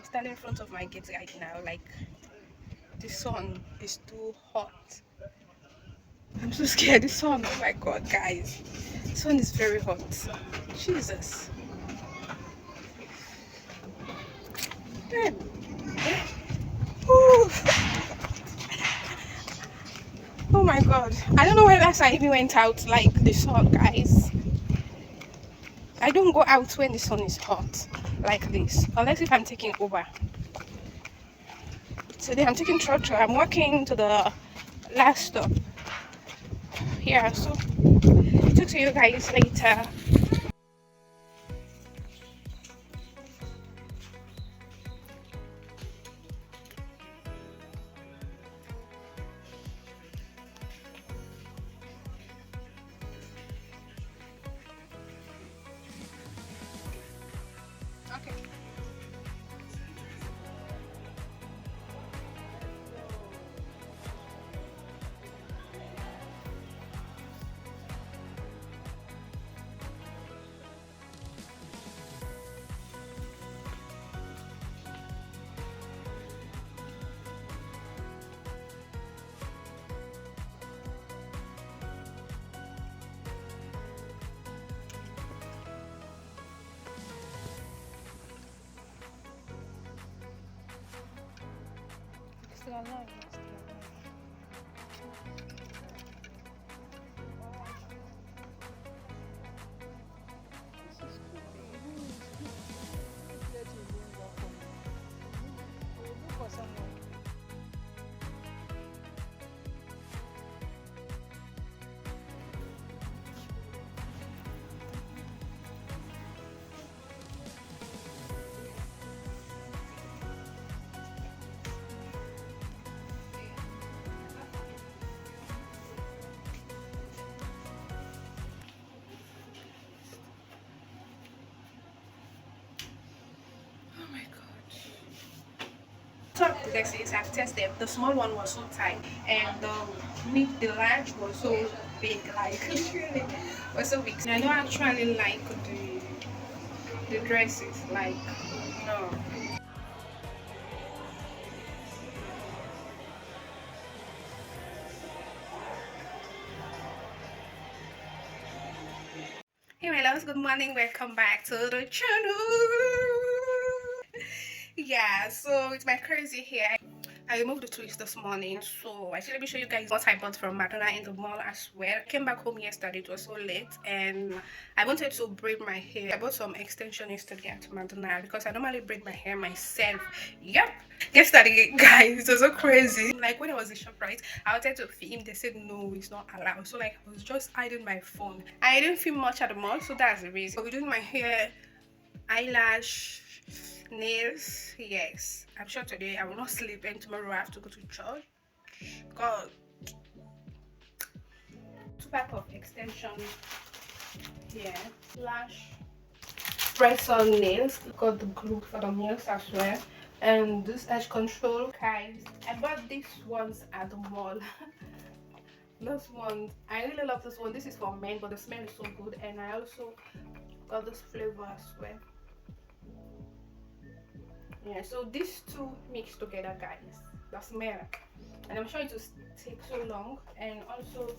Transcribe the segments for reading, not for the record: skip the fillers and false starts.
standing in front of my gate right now. Like, the sun is too hot. I'm so scared. The sun, oh my god, guys. The sun is very hot. Jesus. Man. Ooh. Oh my god. I don't know why last I even went out like the sun, guys. I don't go out when the sun is hot like this. Unless if I'm taking Uber. Today I'm taking trotro. I'm walking to the last stop. Yeah, so talk to you guys later. Okay. Still alive. Still alive. This is creepy. Let you bring back home. We'll look for someone. Oh my god. So the next is I've tested. The small one was so tight, and the large was so big. Like literally, was so big. I don't actually like the dresses. Like no. Hey my loves, good morning. Welcome back to the channel. Yeah, so it's my crazy hair. I removed the twist this morning, so actually let me show you guys what I bought from Madonna in the mall as well. I came back home yesterday, it was so late, and I wanted to braid my hair. I bought some extension yesterday at Madonna because I normally braid my hair myself. Yep. Yesterday, guys, it was so crazy. Like when I was in ShopRite, I wanted to film. They said no, it's not allowed. So like I was just hiding my phone. I didn't film much at the mall, so that's the reason. I'll be doing my hair, eyelash, nails. Yes, I'm sure today I will not sleep, and tomorrow I have to go to church. God, two pack of extension here, lash, press on nails. Got the glue for the nails as well, and this edge control. Guys, I bought these ones at the mall. This one, I really love this one. This is for men, but the smell is so good, and I also got this flavor as well. Yeah, so these two mix together, guys. The smell, and I'm sure it will take so long. And also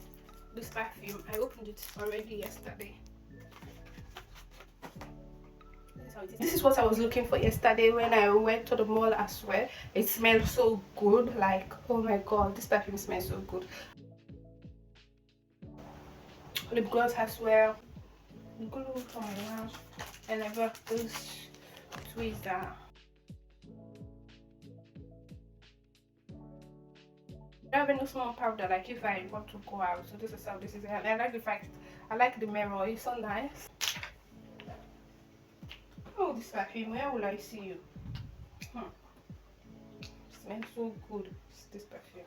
this perfume, I opened it already yesterday. This is what I was looking for yesterday when I went to the mall as well. It smells so good, like oh my god, this perfume smells so good. Lip gloss as well, glue for my lash, and I got this tweezer. I have any small powder like if I want to go out. So this is how this is. And I like the fact I like the mirror, it's so nice. Oh, this perfume, where will I see you? Smells so good, this perfume.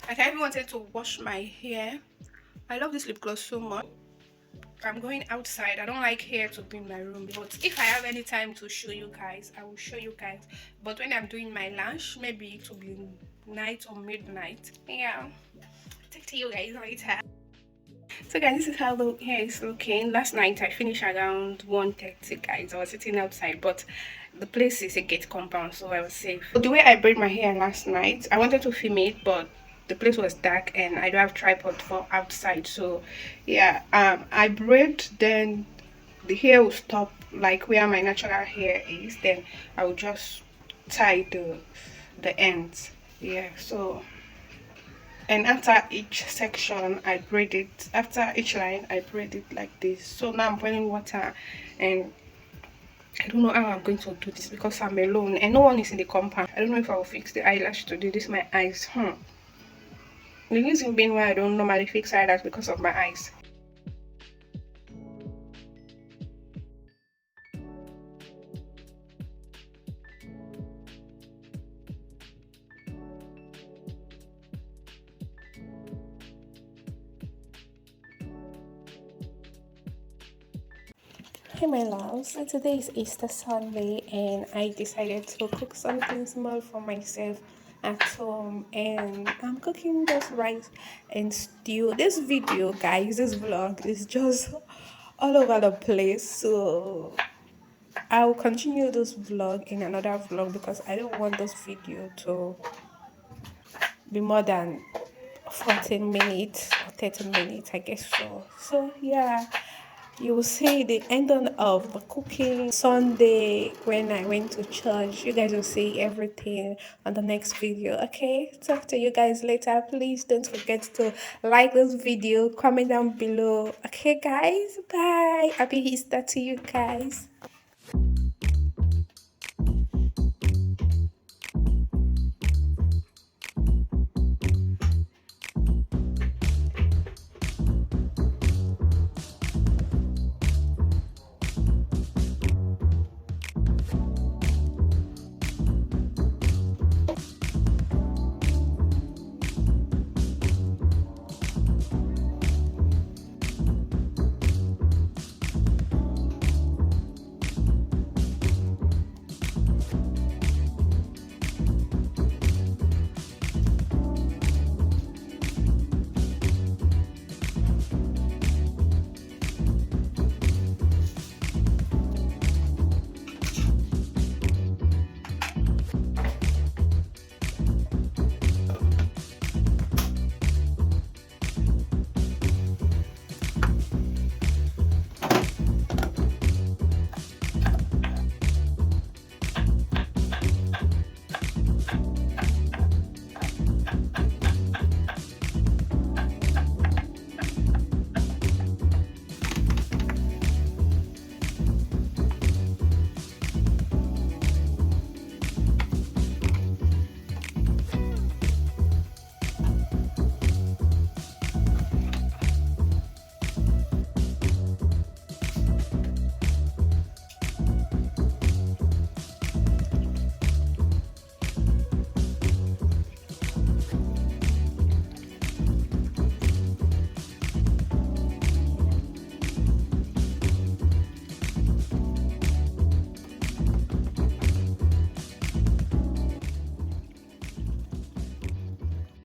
Like I even wanted to wash my hair. I love this lip gloss so much. I'm going outside. I don't like hair to be in my room, but if I have any time to show you guys, I will show you guys. But when I'm doing my lash, maybe it will be night or midnight. Yeah, talk to you guys later. So guys, this is how the hair is looking. Last night I finished around 1:30, guys. I was sitting outside, but the place is a gate compound, so I was safe. So the way I braid my hair last night, I wanted to film it, but the place was dark and I don't have tripod for outside. So yeah, I braid, then the hair will stop like where my natural hair is. Then I will just tie the ends. Yeah, so and after each section I braid it, after each line I braid it like this. So now I'm boiling water, and I don't know how I'm going to do this because I'm alone and no one is in the compound. I don't know if I'll fix the eyelash today. This is my eyes. The reason being why I don't normally fix eyelash because of my eyes. Hey my loves, so today is Easter Sunday and I decided to cook something small for myself at home, and I'm cooking just rice and stew. This video, guys, this vlog is just all over the place, so I'll continue this vlog in another vlog because I don't want this video to be more than 14 minutes or 30 minutes, I guess so. So yeah, you will see the ending of the cooking Sunday when I went to church. You guys will see everything on the next video. Okay, talk to you guys later. Please don't forget to like this video, comment down below. Okay guys, bye. Happy Easter to you guys.